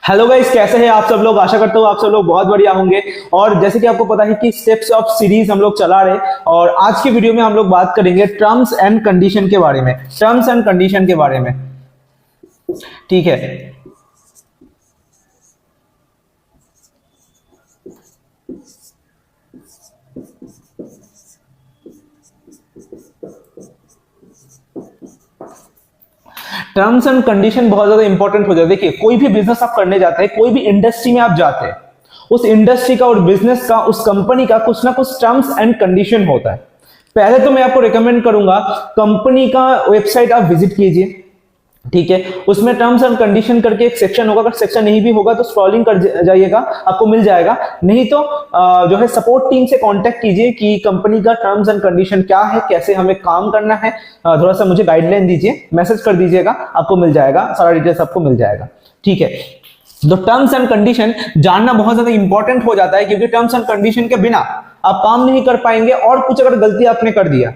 Hello guys, कैसे हैं आप सब लोग। आशा करता हूँ आप सब लोग बहुत बढ़िया होंगे। और जैसे कि आपको पता है कि स्टेप्स ऑफ सीरीज हम लोग चला रहे, और आज की वीडियो में हम लोग बात करेंगे टर्म्स एंड कंडीशन के बारे में। टर्म्स एंड कंडीशन के बारे में, ठीक है। टर्म्स एंड कंडीशन बहुत ज्यादा इंपॉर्टेंट हो जाता है। देखिए, कोई भी बिजनेस आप करने जाते हैं, कोई भी इंडस्ट्री में आप जाते हैं, उस इंडस्ट्री का और बिजनेस का, उस कंपनी का कुछ ना कुछ टर्म्स एंड कंडीशन होता है। पहले तो मैं आपको रिकमेंड करूंगा, कंपनी का वेबसाइट आप विजिट कीजिए, ठीक है। उसमें टर्म्स एंड कंडीशन करके एक सेक्शन होगा। अगर सेक्शन नहीं भी होगा तो स्क्रॉलिंग कर जाइएगा, आपको मिल जाएगा। नहीं तो जो है सपोर्ट टीम से कांटेक्ट कीजिए कि कंपनी का टर्म्स एंड कंडीशन क्या है, कैसे हमें काम करना है, थोड़ा सा मुझे गाइडलाइन दीजिए, मैसेज कर दीजिएगा, आपको मिल जाएगा, सारा डिटेल्स आपको मिल जाएगा, ठीक है। तो टर्म्स एंड कंडीशन जानना बहुत ज्यादा इंपॉर्टेंट हो जाता है, क्योंकि टर्म्स एंड कंडीशन के बिना आप काम नहीं कर पाएंगे, और कुछ अगर गलती आपने कर दिया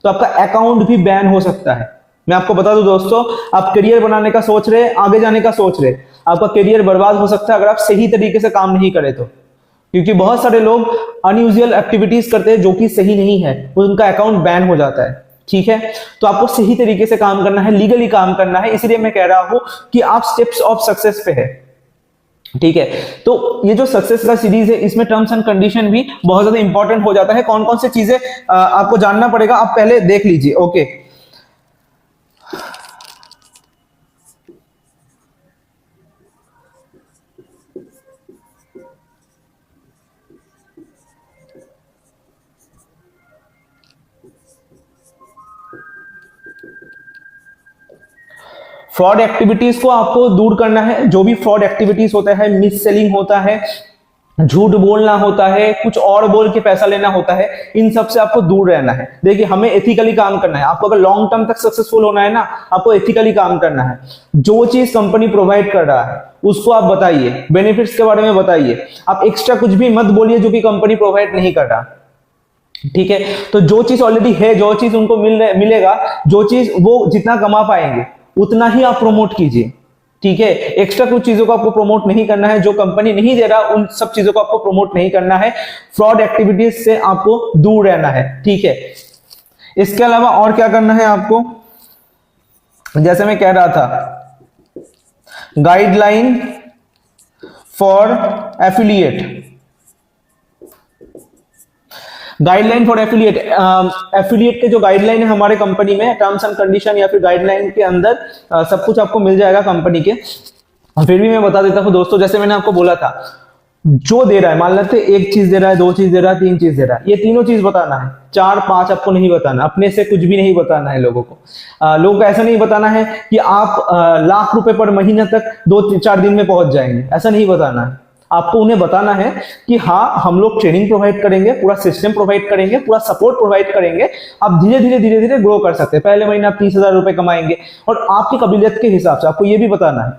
तो आपका अकाउंट भी बैन हो सकता है। मैं आपको बता दूं दोस्तों, आप करियर बनाने का सोच रहे, आगे जाने का सोच रहे, आपका करियर बर्बाद हो सकता है अगर आप सही तरीके से काम नहीं करें तो। क्योंकि बहुत सारे लोग अनयूजुअल एक्टिविटीज करते हैं जो कि सही नहीं है, उनका अकाउंट बैन हो जाता है, ठीक है। तो आपको सही तरीके से काम करना है, लीगली काम करना है। इसलिए मैं कह रहा हूं कि आप स्टेप्स ऑफ सक्सेस पे है, ठीक है। तो ये जो सक्सेस का सीरीज है, इसमें टर्म्स एंड कंडीशन भी बहुत ज्यादा इंपॉर्टेंट हो जाता है। कौन कौन सी चीजें आपको जानना पड़ेगा, आप पहले देख लीजिए, ओके। फ्रॉड एक्टिविटीज को आपको दूर करना है। जो भी फ्रॉड एक्टिविटीज होता है, मिस सेलिंग होता है, झूठ बोलना होता है, कुछ और बोल के पैसा लेना होता है, इन सब से आपको दूर रहना है। देखिए, हमें एथिकली काम करना है। आपको अगर लॉन्ग टर्म तक सक्सेसफुल होना है ना, आपको एथिकली काम करना है। जो चीज कंपनी प्रोवाइड कर रहा है उसको आप बताइए, बेनिफिट्स के बारे में बताइए। आप एक्स्ट्रा कुछ भी मत बोलिए जो कि कंपनी प्रोवाइड नहीं कर रहा, ठीक है। तो जो चीज ऑलरेडी है, जो चीज उनको मिलेगा, जो चीज वो जितना कमा पाएंगे उतना ही आप प्रमोट कीजिए, ठीक है। एक्स्ट्रा कुछ चीजों को आपको प्रमोट नहीं करना है, जो कंपनी नहीं दे रहा उन सब चीजों को आपको प्रमोट नहीं करना है। फ्रॉड एक्टिविटीज से आपको दूर रहना है, ठीक है। इसके अलावा और क्या करना है आपको, जैसे मैं कह रहा था, guideline for affiliate. Guideline for affiliate, affiliate के जो गाइडलाइन है हमारे कंपनी में, टर्म्स एंड कंडीशन या फिर गाइडलाइन के अंदर सब कुछ आपको मिल जाएगा कंपनी के। फिर भी मैं बता देता हूं दोस्तों, जैसे मैंने आपको बोला था, जो दे रहा है, मान लेते एक चीज दे रहा है, दो चीज दे रहा है, तीन चीज दे रहा है, ये तीनों चीज बताना है। चार पांच आपको नहीं बताना, अपने से कुछ भी नहीं बताना है लोगों को। लोगों को ऐसा नहीं बताना है कि आप लाख रुपए पर महीने तक 2-4 दिन में पहुंच जाएंगे, ऐसा नहीं बताना है। आपको उन्हें बताना है कि हाँ, हम लोग ट्रेनिंग प्रोवाइड करेंगे, पूरा सिस्टम प्रोवाइड करेंगे, पूरा सपोर्ट प्रोवाइड करेंगे। आप धीरे धीरे ग्रो कर सकते हैं। पहले महीने आप 30,000 रुपए कमाएंगे, और आपकी काबिलियत के हिसाब से आपको यह भी बताना है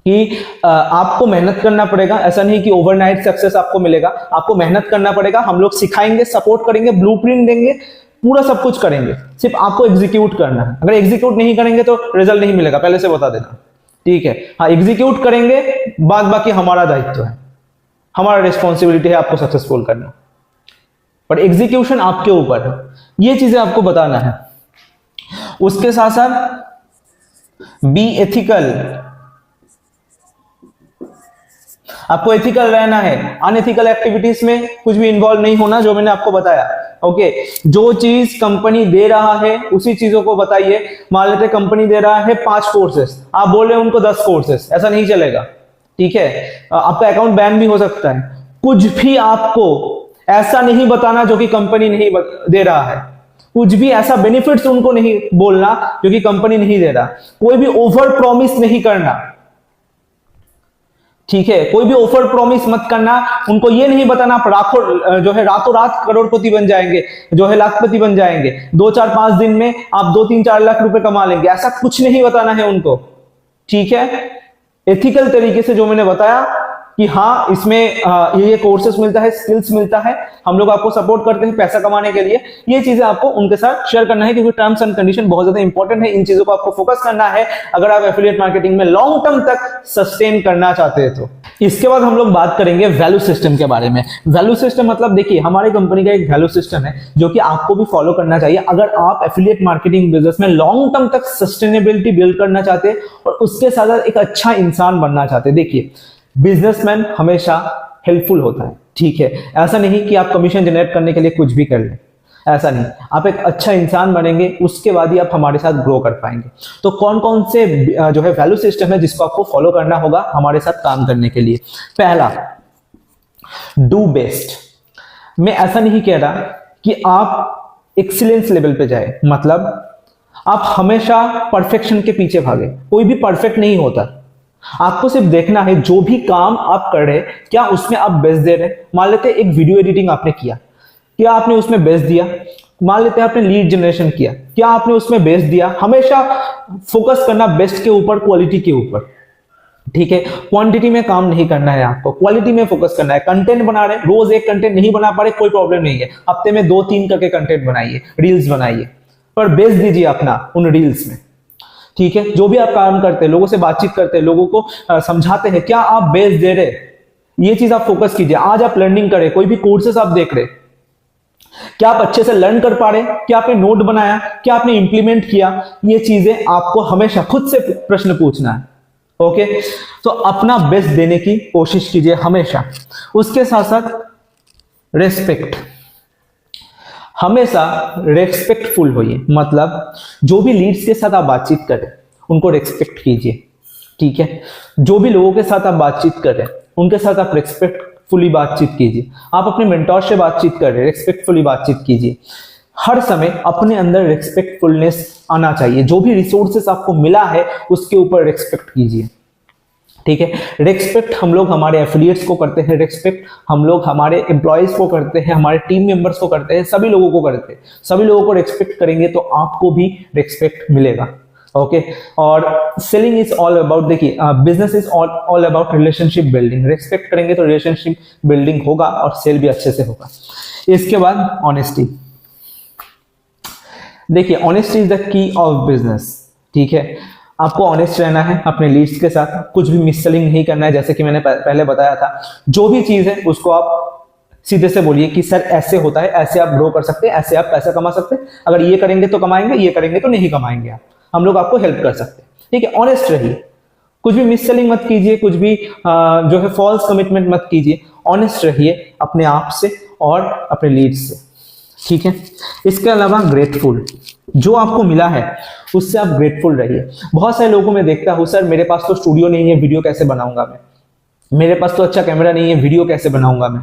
कि आपको मेहनत करना पड़ेगा। ऐसा नहीं कि ओवरनाइट सक्सेस आपको मिलेगा, आपको मेहनत करना पड़ेगा। हम लोग सिखाएंगे, सपोर्ट करेंगे, ब्लूप्रिंट देंगे, पूरा सब कुछ करेंगे। सिर्फ आपको एग्जीक्यूट करना है। अगर एग्जीक्यूट नहीं करेंगे तो रिजल्ट नहीं मिलेगा, पहले से बता देना, ठीक है। हाँ, एग्जीक्यूट करेंगे, बाद बाकी हमारा दायित्व है, हमारा रिस्पॉन्सिबिलिटी है आपको सक्सेसफुल करना, पर एग्जीक्यूशन आपके ऊपर है। ये चीजें आपको बताना है। उसके साथ साथ बी एथिकल, आपको एथिकल रहना है। अनएथिकल एक्टिविटीज में कुछ भी इन्वॉल्व नहीं होना, जो मैंने आपको बताया, ओके। जो चीज कंपनी दे रहा है उसी चीजों को बताइए। मान लेते कंपनी दे रहा है 5 कोर्सेस, आप बोल रहे हैं उनको 10 कोर्सेस, ऐसा नहीं चलेगा, ठीक है। आपका अकाउंट बैन भी हो सकता है। कुछ भी आपको ऐसा नहीं बताना जो कि कंपनी नहीं दे रहा है। कुछ भी ऐसा बेनिफिट्स उनको नहीं बोलना जो कि कंपनी नहीं दे रहा। कोई भी ओवर प्रॉमिस नहीं करना, ठीक है। कोई भी ऑफर प्रॉमिस मत करना। उनको ये नहीं बताना आप जो है रातों रात करोड़पति बन जाएंगे, जो है लाखपति बन जाएंगे, 2-4-5 दिन में आप 2-3-4 लाख रुपए कमा लेंगे, ऐसा कुछ नहीं बताना है उनको, ठीक है। एथिकल तरीके से जो मैंने बताया कि हाँ इसमें ये कोर्सेस मिलता है, स्किल्स मिलता है, हम लोग आपको सपोर्ट करते हैं पैसा कमाने के लिए, ये चीजें आपको उनके साथ शेयर करना है, क्योंकि टर्म्स एंड कंडीशन बहुत ज्यादा इंपॉर्टेंट है। इन चीजों को आपको फोकस करना है अगर आप एफिलिएट मार्केटिंग में लॉन्ग टर्म तक सस्टेन करना चाहते हैं तो। इसके बाद हम लोग बात करेंगे वैल्यू सिस्टम के बारे में। वैल्यू सिस्टम मतलब देखिए, हमारी कंपनी का एक वैल्यू सिस्टम है जो कि आपको भी फॉलो करना चाहिए अगर आप एफिलिएट मार्केटिंग बिजनेस में लॉन्ग टर्म तक सस्टेनेबिलिटी बिल्ड करना चाहते हैं और उसके साथ एक अच्छा इंसान बनना चाहते हैं। देखिए, बिजनेसमैन हमेशा हेल्पफुल होता है, ठीक है, ऐसा नहीं कि आप कमीशन जनरेट करने के लिए कुछ भी कर लें, ऐसा नहीं। आप एक अच्छा इंसान बनेंगे, उसके बाद ही आप हमारे साथ ग्रो कर पाएंगे। तो कौन कौन से जो है वैल्यू सिस्टम है जिसको आपको फॉलो करना होगा हमारे साथ काम करने के लिए। पहला, डू बेस्ट। मैं ऐसा नहीं कह रहा कि आप एक्सीलेंस लेवल पे जाए, मतलब आप हमेशा परफेक्शन के पीछे भागे, कोई भी परफेक्ट नहीं होता। आपको सिर्फ देखना है जो भी काम आप कर रहे हैं क्या उसमें आप बेस्ट दे रहे हैं। मान लेते हैं एक वीडियो एडिटिंग आपने किया, क्या आपने उसमें बेस्ट दिया। मान लेते हैं आपने लीड जनरेशन किया, क्या आपने उसमें बेस्ट दिया। हमेशा फोकस करना बेस्ट के ऊपर, क्वालिटी के ऊपर, ठीक है। क्वांटिटी में काम नहीं करना है, आपको क्वालिटी में फोकस करना है। कंटेंट बना रहे, रोज एक कंटेंट नहीं बना पा रहे, कोई प्रॉब्लम नहीं है, हफ्ते में 2-3 करके कंटेंट बनाइए, रील्स बनाइए, पर बेस्ट दीजिए अपना उन रील्स में, ठीक है। जो भी आप काम करते हैं, लोगों से बातचीत करते हैं, लोगों को समझाते हैं, क्या आप बेस्ट दे रहे, ये चीज आप फोकस कीजिए। आज आप लर्निंग करें, कोई भी कोर्सेस आप देख रहे, क्या आप अच्छे से लर्न कर पा रहे, क्या आपने नोट बनाया, क्या आपने इंप्लीमेंट किया, ये चीजें आपको हमेशा खुद से प्रश्न पूछना है, ओके। तो अपना बेस्ट देने की कोशिश कीजिए हमेशा। उसके साथ साथ रेस्पेक्ट, हमेशा रेस्पेक्टफुल होइए, मतलब जो भी लीड्स के साथ आप बातचीत करें उनको रेस्पेक्ट कीजिए, ठीक है। जो भी लोगों के साथ आप बातचीत करें उनके साथ आप रेस्पेक्टफुली बातचीत कीजिए। आप अपने मेंटोर से बातचीत करें, रेस्पेक्टफुली बातचीत कीजिए। हर समय अपने अंदर रेस्पेक्टफुलनेस आना चाहिए। जो भी रिसोर्सेस आपको मिला है उसके ऊपर रेस्पेक्ट कीजिए, ठीक है। रेस्पेक्ट हम लोग हमारे एफिलिएट्स को करते हैं, रेस्पेक्ट हम लोग हमारे एम्प्लॉयज को करते हैं, हमारे टीम मेंबर्स को करते हैं, सभी लोगों को करते हैं। सभी लोगों को रेस्पेक्ट करेंगे तो आपको भी रेस्पेक्ट मिलेगा, ओके। और सेलिंग इज ऑल अबाउट, देखिए business is all about relationship building. Respect करेंगे तो रिलेशनशिप बिल्डिंग होगा और सेल भी अच्छे से होगा। इसके बाद ऑनेस्टी, देखिए honesty is the key of business, ठीक है। आपको ऑनेस्ट रहना है अपने लीड्स के साथ, कुछ भी मिस सेलिंग नहीं करना है। जैसे कि मैंने पहले बताया था, जो भी चीज है उसको आप सीधे से बोलिए कि सर ऐसे होता है, ऐसे आप ग्रो कर सकते हैं, ऐसे आप पैसा कमा सकते हैं, अगर ये करेंगे तो कमाएंगे, ये करेंगे तो नहीं कमाएंगे, आप हम लोग आपको हेल्प कर सकते हैं, ठीक है। ऑनेस्ट रहिए, कुछ भी मिस सेलिंग मत कीजिए, कुछ भी जो है फॉल्स कमिटमेंट मत कीजिए। ऑनेस्ट रहिए अपने आप से और अपने लीड्स से, ठीक है। इसके अलावा ग्रेटफुल, जो आपको मिला है उससे आप ग्रेटफुल रहिए। बहुत सारे लोगों में देखता हूं, सर मेरे पास तो स्टूडियो नहीं है, वीडियो कैसे बनाऊंगा मैं, मेरे पास तो अच्छा कैमरा नहीं है, वीडियो कैसे बनाऊंगा मैं,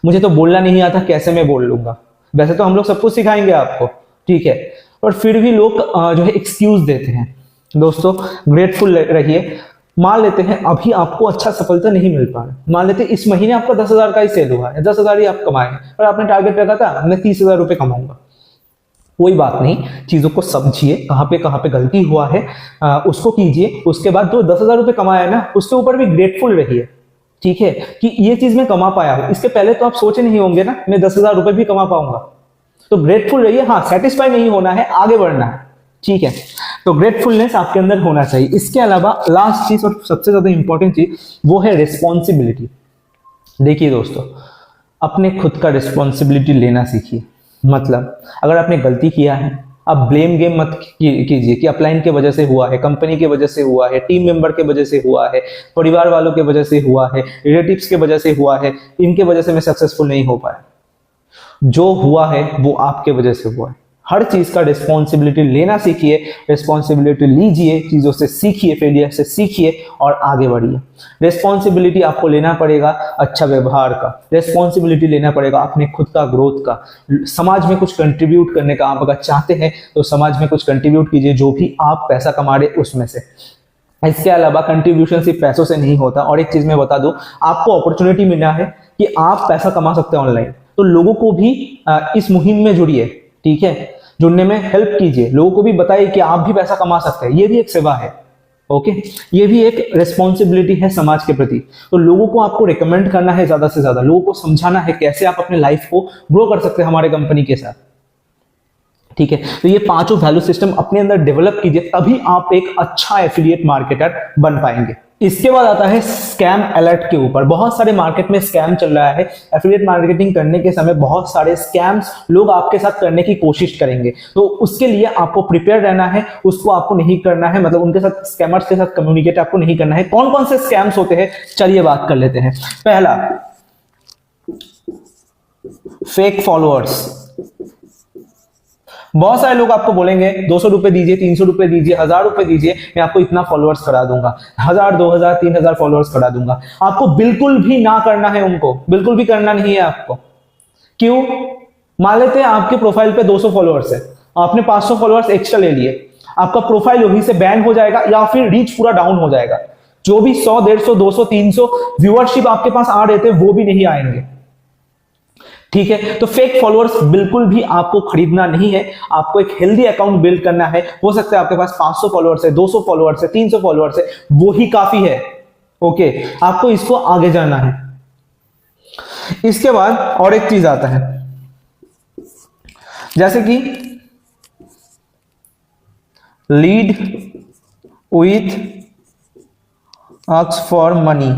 मुझे तो बोलना नहीं आता, कैसे मैं बोल लूंगा। वैसे तो हम लोग सब कुछ सिखाएंगे आपको, ठीक है, और फिर भी लोग जो है एक्सक्यूज देते हैं। दोस्तों ग्रेटफुल रहिए। मान लेते हैं अभी आपको अच्छा सफलता नहीं मिल पा रहा, मान लेते हैं इस महीने आपका 10,000 का ही सेल हुआ है, 10,000 ही आप कमाए और आपने टारगेट रखा था मैं 30,000 रुपए कमाऊंगा। कोई बात नहीं, चीजों को समझिए, कहाँ पे गलती हुआ है उसको कीजिए। उसके बाद जो 10,000 रुपए कमाया है ना उसके ऊपर भी ग्रेटफुल रहिए, ठीक है, कि ये चीज मैं कमा पाया हूं। इसके पहले तो आप सोचे नहीं होंगे ना मैं 10,000 रुपए भी कमा पाऊंगा, तो ग्रेटफुल रहिए। हाँ, सेटिस्फाई नहीं होना है, आगे बढ़ना है, ठीक है। तो ग्रेटफुलनेस आपके अंदर होना चाहिए। इसके अलावा लास्ट चीज और सबसे ज्यादा इंपॉर्टेंट चीज वो है रिस्पॉन्सिबिलिटी। देखिए दोस्तों, अपने खुद का रिस्पॉन्सिबिलिटी लेना सीखिए। मतलब अगर आपने गलती किया है, आप ब्लेम गेम मत कीजिए कि अपलाइन की वजह से हुआ है, कंपनी की वजह से हुआ है, टीम मेंबर के वजह से हुआ है, परिवार वालों की वजह से हुआ है, रिलेटिव्स की वजह से हुआ है, इनके वजह से मैं सक्सेसफुल नहीं हो पाया। जो हुआ है वो आपके वजह से हुआ है। हर चीज का रिस्पॉन्सिबिलिटी लेना सीखिए, रिस्पॉन्सिबिलिटी लीजिए, चीजों से सीखिए, फेलियर से सीखिए और आगे बढ़िए। रिस्पॉन्सिबिलिटी आपको लेना पड़ेगा अच्छा व्यवहार का, रिस्पॉन्सिबिलिटी लेना पड़ेगा अपने खुद का ग्रोथ का, समाज में कुछ कंट्रीब्यूट करने का। आप अगर चाहते हैं तो समाज में कुछ कंट्रीब्यूट कीजिए, जो भी आप पैसा कमा रहे उसमें से। इसके अलावा कंट्रीब्यूशन सिर्फ पैसों से नहीं होता। और एक चीज मैं बता दूं, आपको अपॉर्चुनिटी मिला है कि आप पैसा कमा सकते हैं ऑनलाइन, तो लोगों को भी इस मुहिम में जुड़िए, ठीक है, जुड़ने में हेल्प कीजिए, लोगों को भी बताइए कि आप भी पैसा कमा सकते हैं, ये भी एक सेवा है, ओके, ये भी एक रिस्पॉन्सिबिलिटी है समाज के प्रति। तो लोगों को आपको रिकमेंड करना है, ज्यादा से ज्यादा लोगों को समझाना है कैसे आप अपने लाइफ को ग्रो कर सकते हैं हमारे कंपनी के साथ। ठीक है, तो ये पांचों वैल्यू सिस्टम अपने अंदर डेवलप कीजिए, तभी आप एक अच्छा एफिलिएट मार्केटर बन पाएंगे। इसके बाद आता है स्कैम अलर्ट के ऊपर। बहुत सारे मार्केट में स्कैम चल रहा है। एफिलिएट मार्केटिंग करने के समय बहुत सारे स्कैम्स लोग आपके साथ करने की कोशिश करेंगे, तो उसके लिए आपको प्रिपेयर रहना है, उसको आपको नहीं करना है, मतलब उनके साथ, स्कैमर्स के साथ कम्युनिकेट आपको नहीं करना है। कौन कौन से स्कैम्स होते हैं, चलिए बात कर लेते हैं। पहला, फेक फॉलोअर्स। बहुत सारे लोग आपको बोलेंगे 200 रुपए दीजिए, 300 रुपए दीजिए, 1000 रुपए दीजिए, मैं आपको इतना फॉलोअर्स करा दूंगा, 1000, 2000, 3000 फॉलोअर्स करा दूंगा। आपको बिल्कुल भी ना करना है, उनको बिल्कुल भी करना नहीं है आपको। क्यों? मान लेते हैं आपके प्रोफाइल पे 200 फॉलोअर्स है, आपने 500 फॉलोअर्स एक्स्ट्रा ले लिए, आपका प्रोफाइल वहीं से बैन हो जाएगा या फिर रीच पूरा डाउन हो जाएगा। जो भी 100, 150, 200, 300 व्यूअरशिप आपके पास आ रहे थे वो भी नहीं आएंगे। ठीक है, तो फेक फॉलोअर्स बिल्कुल भी आपको खरीदना नहीं है। आपको एक हेल्दी अकाउंट बिल्ड करना है। हो सकता है आपके पास 500 फॉलोअर्स है, 200 फॉलोअर्स है, 300 फॉलोअर्स है, वो ही काफी है। ओके, आपको इसको आगे जाना है। इसके बाद और एक चीज आता है, जैसे कि lead with ask for money.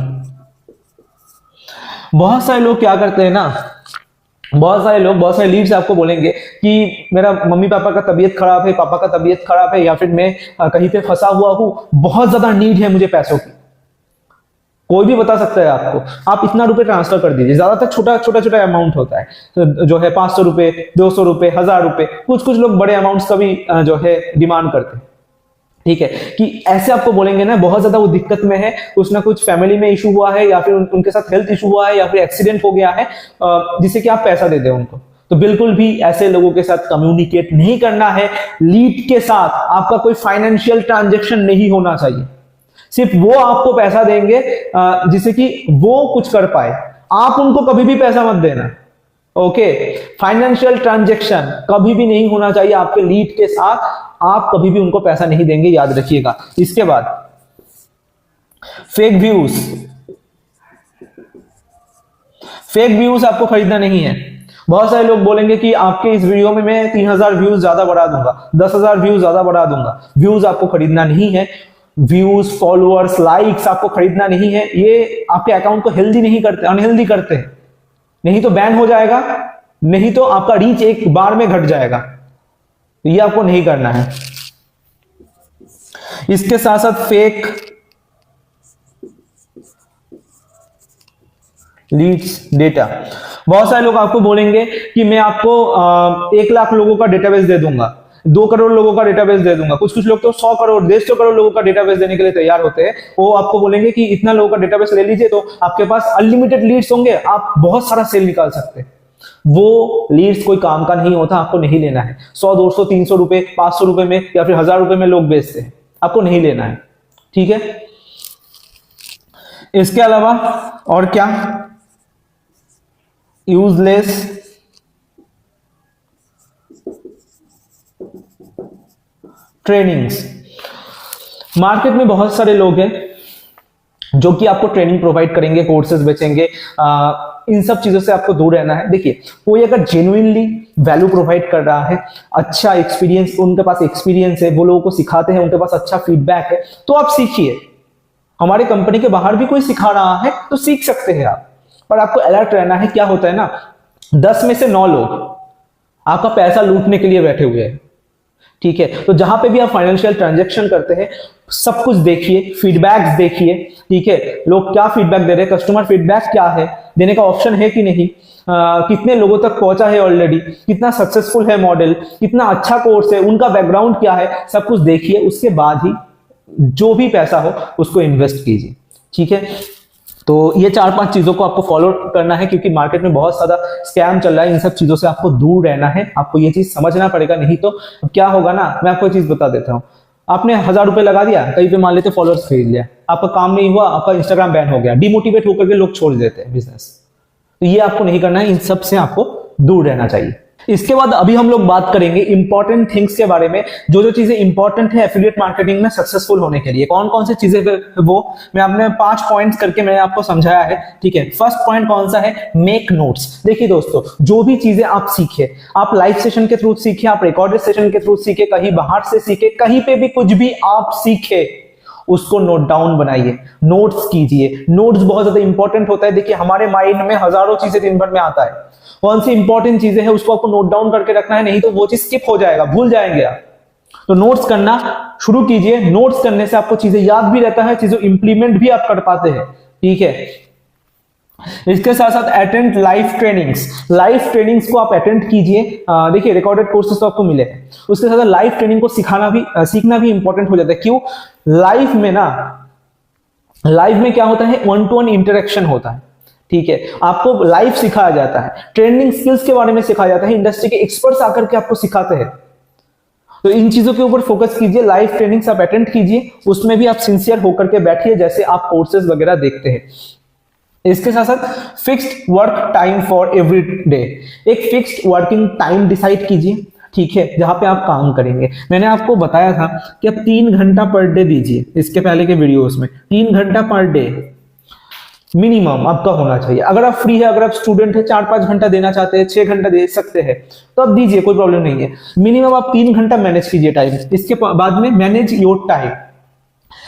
बहुत सारे लोग क्या करते हैं ना, बहुत सारे लीड्स आपको बोलेंगे कि मेरा मम्मी पापा का तबीयत खराब है, पापा का तबीयत खराब है, या फिर मैं कहीं पे फंसा हुआ हूं, बहुत ज्यादा नीड है मुझे पैसों की। कोई भी बता सकता है आपको, आप इतना रुपए ट्रांसफर कर दीजिए। ज्यादातर छोटा अमाउंट होता है, तो जो है 500 रुपए, 200 रुपए, 1000 रुपए, कुछ लोग बड़े अमाउंट्स का भी जो है डिमांड करते हैं। ठीक है, कि ऐसे आपको बोलेंगे ना, बहुत ज्यादा वो दिक्कत में है, कुछ ना कुछ फैमिली में इशू हुआ है, या फिर उनके साथ हेल्थ इशू हुआ है, या फिर एक्सीडेंट हो गया है, जिससे कि आप पैसा दे दें उनको। तो बिल्कुल भी ऐसे लोगों के साथ कम्युनिकेट नहीं करना है। लीड के साथ आपका कोई फाइनेंशियल ट्रांजेक्शन नहीं होना चाहिए। सिर्फ वो आपको पैसा देंगे जिससे कि वो कुछ कर पाए, आप उनको कभी भी पैसा मत देना। ओके, फाइनेंशियल ट्रांजैक्शन कभी भी नहीं होना चाहिए आपके लीड के साथ। आप कभी भी उनको पैसा नहीं देंगे, याद रखिएगा। इसके बाद फेक व्यूज। फेक व्यूज आपको खरीदना नहीं है। बहुत सारे लोग बोलेंगे कि आपके इस वीडियो में मैं 3000 व्यूज ज्यादा बढ़ा दूंगा, 10,000 व्यूज ज्यादा बढ़ा दूंगा। व्यूज आपको खरीदना नहीं है। व्यूज, फॉलोअर्स, लाइक्स आपको खरीदना नहीं है। ये आपके अकाउंट को हेल्दी नहीं करते, अनहेल्दी करते हैं। नहीं तो बैन हो जाएगा, नहीं तो आपका रीच एक बार में घट जाएगा। ये आपको नहीं करना है। इसके साथ साथ फेक लीड्स डेटा। बहुत सारे लोग आपको बोलेंगे कि मैं आपको 1 लाख लोगों का डेटाबेस दे दूंगा, 2 करोड़ लोगों का डेटाबेस दे दूंगा। कुछ लोग तो 100 करोड़, 150 करोड़ लोगों का डेटाबेस देने के लिए तैयार होते हैं। वो आपको बोलेंगे कि इतना लोगों का डेटाबेस ले लीजिए, तो आपके पास अनलिमिटेड लीड्स होंगे, आप बहुत सारा सेल निकाल सकते हैं। वो लीड्स कोई काम का नहीं होता, आपको नहीं लेना है। 100, 200, 300 रुपए, 500 रुपए में या फिर 1000 रुपए में लोग बेचते हैं, आपको नहीं लेना है। ठीक है, इसके अलावा और क्या, यूजलेस ट्रेनिंग्स। मार्केट में बहुत सारे लोग हैं जो कि आपको ट्रेनिंग प्रोवाइड करेंगे, कोर्सेज बेचेंगे। इन सब चीजों से आपको दूर रहना है। देखिए, कोई अगर जेन्युइनली वैल्यू प्रोवाइड कर रहा है, अच्छा एक्सपीरियंस, उनके पास एक्सपीरियंस है, वो लोगों को सिखाते हैं, उनके पास अच्छा फीडबैक है, तो आप सीखिए। हमारी कंपनी के बाहर भी कोई सिखा रहा है तो सीख सकते हैं आप। पर आपको अलर्ट रहना है। क्या होता है ना, 10 में से 9 लोग आपका पैसा लूटने के लिए बैठे हुए हैं। ठीक है, तो जहां पे भी आप फाइनेंशियल ट्रांजैक्शन करते हैं, सब कुछ देखिए, फीडबैक्स देखिए। ठीक है, लोग क्या फीडबैक दे रहे हैं, कस्टमर फीडबैक क्या है, देने का ऑप्शन है कि नहीं, कितने लोगों तक पहुंचा है ऑलरेडी, कितना सक्सेसफुल है मॉडल, कितना अच्छा कोर्स है, उनका बैकग्राउंड क्या है, सब कुछ देखिए। उसके बाद ही जो भी पैसा हो उसको इन्वेस्ट कीजिए। ठीक है, तो ये 4-5 चीजों को आपको फॉलो करना है, क्योंकि मार्केट में बहुत ज्यादा स्कैम चल रहा है। इन सब चीजों से आपको दूर रहना है, आपको ये चीज समझना पड़ेगा। नहीं तो क्या होगा ना, मैं आपको एक चीज बता देता हूं। आपने 1000 रुपए लगा दिया, कहीं पे मान लेते फॉलोअर्स खरीद लिया, आपका काम नहीं हुआ, आपका इंस्टाग्राम बैन हो गया, डिमोटिवेट होकर के लोग छोड़ देते हैं बिजनेस। तो ये आपको नहीं करना है, इन सब से आपको दूर रहना चाहिए। इसके बाद अभी हम लोग बात करेंगे इंपॉर्टेंट थिंग्स के बारे में, जो जो चीजें इंपॉर्टेंट है एफिलिएट मार्केटिंग में सक्सेसफुल होने के लिए। कौन कौन सी चीजें वो मैं आपने 5 पॉइंट्स करके मैंने आपको समझाया है, ठीक है। फर्स्ट पॉइंट कौन सा है? Make notes. देखिए दोस्तों, जो भी चीजें आप सीखे, आप लाइव सेशन के थ्रू सीखे, आप रिकॉर्डेड सेशन के थ्रू सीखे, कहीं बाहर से सीखे, कहीं पे भी कुछ भी आप सीखे, उसको नोट डाउन बनाइए, नोट्स कीजिए। नोट्स बहुत ज्यादा इंपॉर्टेंट होता है। देखिए हमारे माइंड में हजारों चीजें दिन भर में आता है, कौन सी इंपॉर्टेंट चीजें हैं उसको आपको नोट डाउन करके रखना है, नहीं तो वो चीज स्किप हो जाएगा, भूल जाएंगे आप। तो नोट्स करना शुरू कीजिए। नोट्स करने से आपको चीजें याद भी रहता है, चीजों इंप्लीमेंट भी आप कर पाते हैं, ठीक है। इसके साथ साथ attend live trainings. Live trainings को आप अटेंड कीजिए। देखिए रिकॉर्डेड कोर्सेज तो आपको मिले हैं, उसके साथ लाइव ट्रेनिंग को सीखना भी इंपॉर्टेंट हो जाता है। क्यों? लाइव में क्या होता है? 1-to-1 इंटरेक्शन होता है, ठीक है। आपको लाइव सिखाया जाता है, ट्रेंडिंग स्किल्स के बारे में सिखाया जाता है, इंडस्ट्री के एक्सपर्ट्स आकर के आपको सिखाते हैं। तो इन चीजों के ऊपर फोकस कीजिए। लाइव ट्रेनिंग्स आप अटेंड कीजिए, उसमें भी आप सिंसियर होकर के बैठिए, जैसे आप कोर्सेज वगैरह देखते हैं। इसके साथ साथ fixed work time for every day. एक फिक्स्ड वर्किंग टाइम डिसाइड कीजिए, ठीक है, जहां पे आप काम करेंगे। मैंने आपको बताया था कि आप 3 घंटा पर डे दीजिए, इसके पहले के वीडियोस में 3 घंटा पर डे मिनिमम आपका होना चाहिए। अगर आप फ्री है, अगर आप स्टूडेंट है, 4-5 घंटा देना चाहते हैं, 6 घंटा दे सकते हैं, तो आप दीजिए, कोई प्रॉब्लम नहीं है। मिनिमम आप 3 घंटा मैनेज कीजिए टाइम। इसके बाद में मैनेज योर टाइम।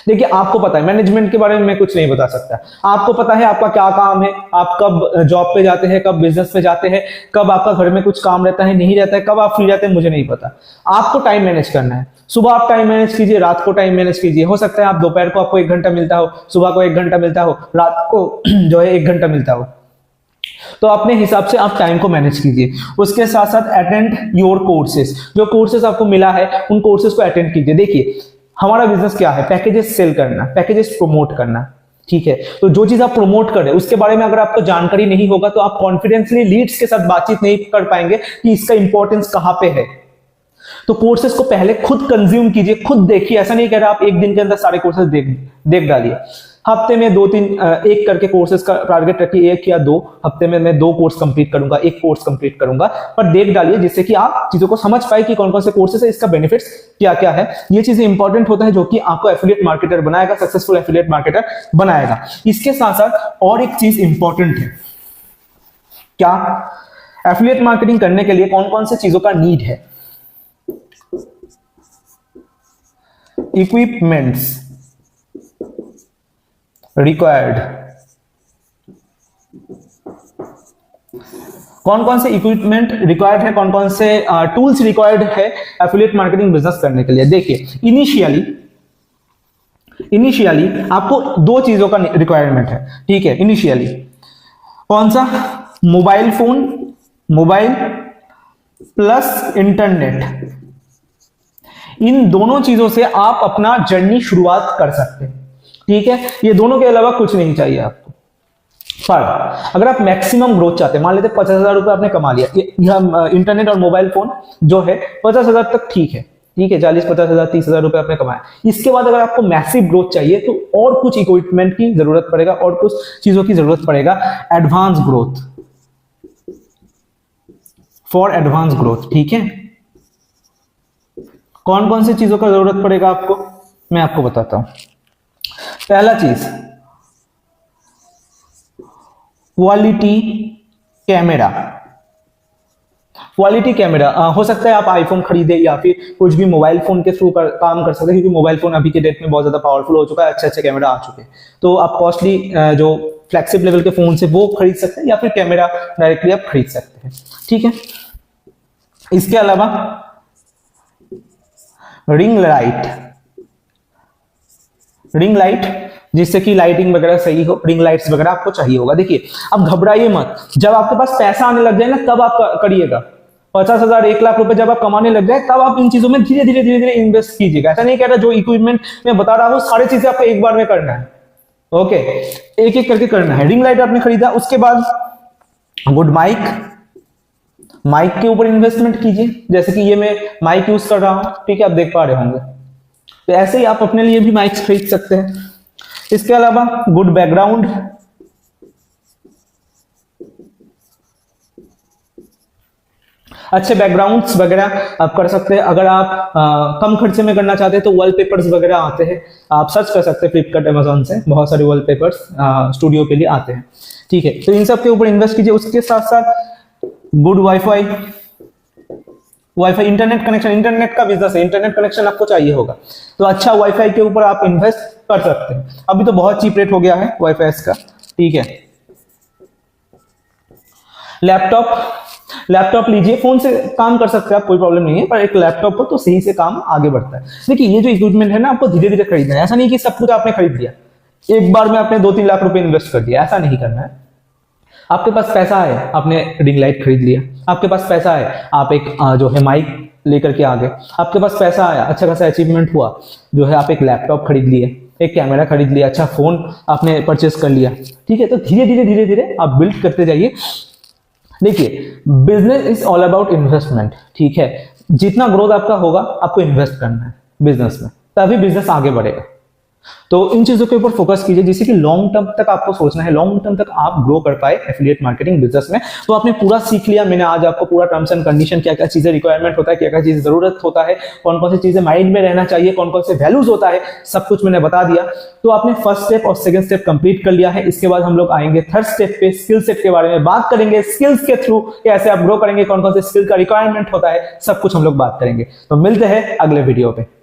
देखिए आपको पता है, मैनेजमेंट के बारे में मैं कुछ नहीं बता सकता। आपको पता है आपका क्या काम है, आप कब जॉब पे जाते हैं, कब बिजनेस पे जाते हैं, कब आपका घर में कुछ काम रहता है, नहीं रहता है, कब आप फ्री रहते हैं, मुझे नहीं पता। आपको टाइम मैनेज करना है। सुबह आप टाइम मैनेज कीजिए, रात को टाइम मैनेज कीजिए। हो सकता है आप दोपहर को आपको 1 घंटा मिलता हो, सुबह को 1 घंटा मिलता हो, रात को जो है 1 घंटा मिलता हो, तो अपने हिसाब से आप टाइम को मैनेज कीजिए। उसके साथ साथ अटेंड योर कोर्सेज। जो कोर्सेज आपको मिला है उन कोर्सेज को अटेंड कीजिए। देखिए हमारा बिजनेस क्या है? पैकेजेस सेल करना, पैकेजेस प्रमोट करना, ठीक है। तो जो चीज आप प्रमोट कर रहे हैं उसके बारे में अगर आपको जानकारी नहीं होगा तो आप कॉन्फिडेंसली लीड्स के साथ बातचीत नहीं कर पाएंगे कि इसका इंपॉर्टेंस कहां पे है। तो कोर्सेज को पहले खुद कंज्यूम कीजिए, खुद देखिए। ऐसा नहीं कह रहा आप एक दिन के अंदर सारे कोर्सेज देख डालिए। हफ्ते में 2-3 एक करके कोर्सेज का टारगेट रखिए, 1 या 2 हफ्ते में मैं 2 कोर्स कंप्लीट करूंगा, 1 कोर्स कंप्लीट करूंगा, पर देख डालिए जिससे कि आप चीजों को समझ पाए कि कौन कौन से कोर्सेज है, इसका बेनिफिट्स क्या क्या है। ये चीजें इंपॉर्टेंट होता है जो कि आपको एफिलिएट मार्केटर बनाएगा, सक्सेसफुल एफिलिएट मार्केटर बनाएगा। इसके साथ साथ और एक चीज इंपॉर्टेंट है, क्या? एफिलिएट मार्केटिंग करने के लिए कौन कौन से चीजों का नीड है? Equipments required. कौन कौन से इक्विपमेंट रिक्वायर्ड है, कौन कौन से टूल्स रिक्वायर्ड है एफिलिएट मार्केटिंग बिजनेस करने के लिए? देखिए इनिशियली आपको 2 चीजों का रिक्वायरमेंट है, ठीक है। इनिशियली कौन सा? Mobile plus internet. इन दोनों चीजों से आप अपना जर्नी शुरुआत कर सकते हैं, ठीक है। ये दोनों के अलावा कुछ नहीं चाहिए आपको। पर अगर आप मैक्सिमम ग्रोथ चाहते हैं, मान लेते 50,000 रुपए आपने कमा लिया, इंटरनेट और मोबाइल फोन जो है 50,000 तक ठीक है, 40, 50,000, 30,000 रुपए आपने कमाया। इसके बाद अगर आपको मैसिव ग्रोथ चाहिए तो और कुछ इक्विपमेंट की जरूरत पड़ेगा, और कुछ चीजों की जरूरत पड़ेगा। Advance growth, for advance growth, ठीक है। कौन कौन सी चीजों का जरूरत पड़ेगा आपको, मैं आपको बताता हूं। पहला चीज क्वालिटी कैमरा। क्वालिटी कैमरा हो सकता है आप आईफोन खरीदे या फिर कुछ भी मोबाइल फोन के थ्रू काम कर सकते हैं, क्योंकि मोबाइल फोन अभी के डेट में बहुत ज्यादा पावरफुल हो चुका है, अच्छे अच्छे कैमरा आ चुके हैं। तो आप कॉस्टली जो फ्लैगशिप लेवल के फोन से वो खरीद सकते हैं, या फिर कैमरा डायरेक्टली आप खरीद सकते हैं, ठीक है। इसके अलावा रिंग लाइट, जिससे कि लाइटिंग वगैरह सही हो, रिंग लाइट्स वगैरह आपको चाहिए होगा। देखिए अब घबराइए मत, जब आपके पास पैसा आने लग जाए ना तब आप करिएगा। 50,000, 1 लाख रुपए जब आप कमाने लग जाए तब आप इन चीजों में धीरे धीरे इन्वेस्ट कीजिएगा। ऐसा नहीं कह रहा जो इक्विपमेंट मैं बता रहा हूं सारी चीजें आपको एक बार में करना है, ओके, एक एक करके करना है। रिंग लाइट आपने खरीदा, उसके बाद गुड माइक के ऊपर इन्वेस्टमेंट कीजिए, जैसे कि ये मैं माइक यूज कर रहा हूं, ठीक है, आप देख पा रहे होंगे। तो ऐसे ही आप अपने लिए भी माइक खरीद सकते हैं। इसके अलावा गुड बैकग्राउंड, अच्छे बैकग्राउंड्स वगैरह आप कर सकते हैं। अगर आप कम खर्चे में करना चाहते हैं तो वॉलपेपर्स वगैरह आते हैं, आप सर्च कर सकते हैं फ्लिपकार्ट अमेजोन से, बहुत सारे वॉलपेपर्स स्टूडियो के लिए आते हैं। ठीक है, तो इन सब के ऊपर इन्वेस्ट कीजिए। उसके साथ साथ good wifi internet connection, internet का बिजनेस है, इंटरनेट कनेक्शन आपको चाहिए होगा, तो अच्छा वाईफाई के ऊपर आप इन्वेस्ट कर सकते हैं। अभी तो बहुत चीप रेट हो गया है वाईफाई का। ठीक है, लैपटॉप लीजिए, फोन से काम कर सकते हैं आप, कोई प्रॉब्लम नहीं है, पर एक लैपटॉप पर तो सही से काम आगे बढ़ता है। देखिए ये जो इक्विपमेंट है ना, आपको धीरे धीरे खरीदना है, ऐसा नहीं कि सब कुछ आपने खरीद लिया एक बार में, आपने 2-3 लाख रुपए इन्वेस्ट कर दिया, ऐसा नहीं करना है। आपके पास पैसा है, आपने रिंग लाइट खरीद लिया, आपके पास पैसा है, आप एक जो है माइक लेकर के आ गए, आपके पास पैसा आया, अच्छा खासा अचीवमेंट हुआ, जो है आप एक लैपटॉप खरीद लिए, एक कैमरा खरीद लिया, अच्छा फोन आपने परचेस कर लिया। ठीक है, तो धीरे धीरे आप बिल्ड करते जाइए। देखिए business is all about investment. ठीक है, जितना ग्रोथ आपका होगा आपको इन्वेस्ट करना है बिजनेस में, तभी बिजनेस आगे बढ़ेगा। तो इन चीजों के ऊपर फोकस कीजिए, जिससे कि लॉन्ग टर्म तक आपको सोचना है, लॉन्ग टर्म तक आप ग्रो कर पाए एफिलिएट मार्केटिंग बिजनेस में। तो आपने पूरा सीख लिया, मैंने आज आपको पूरा टर्म्स एंड कंडीशन, क्या क्या चीजें रिक्वायरमेंट होता है, क्या क्या चीजें जरूरत होता है, कौन कौन सी चीजें माइंड में रहना चाहिए, कौन कौन से वैल्यूज होता है, सब कुछ मैंने बता दिया। तो आपने फर्स्ट स्टेप और सेकंड स्टेप कंप्लीट कर लिया है। इसके बाद हम लोग आएंगे थर्ड स्टेप पे, स्किल सेट के बारे में बात करेंगे, स्किल्स के थ्रू कैसे आप ग्रो करेंगे, कौन कौन से स्किल का रिक्वायरमेंट होता है, सब कुछ हम लोग बात करेंगे। तो मिलते हैं अगले वीडियो पे।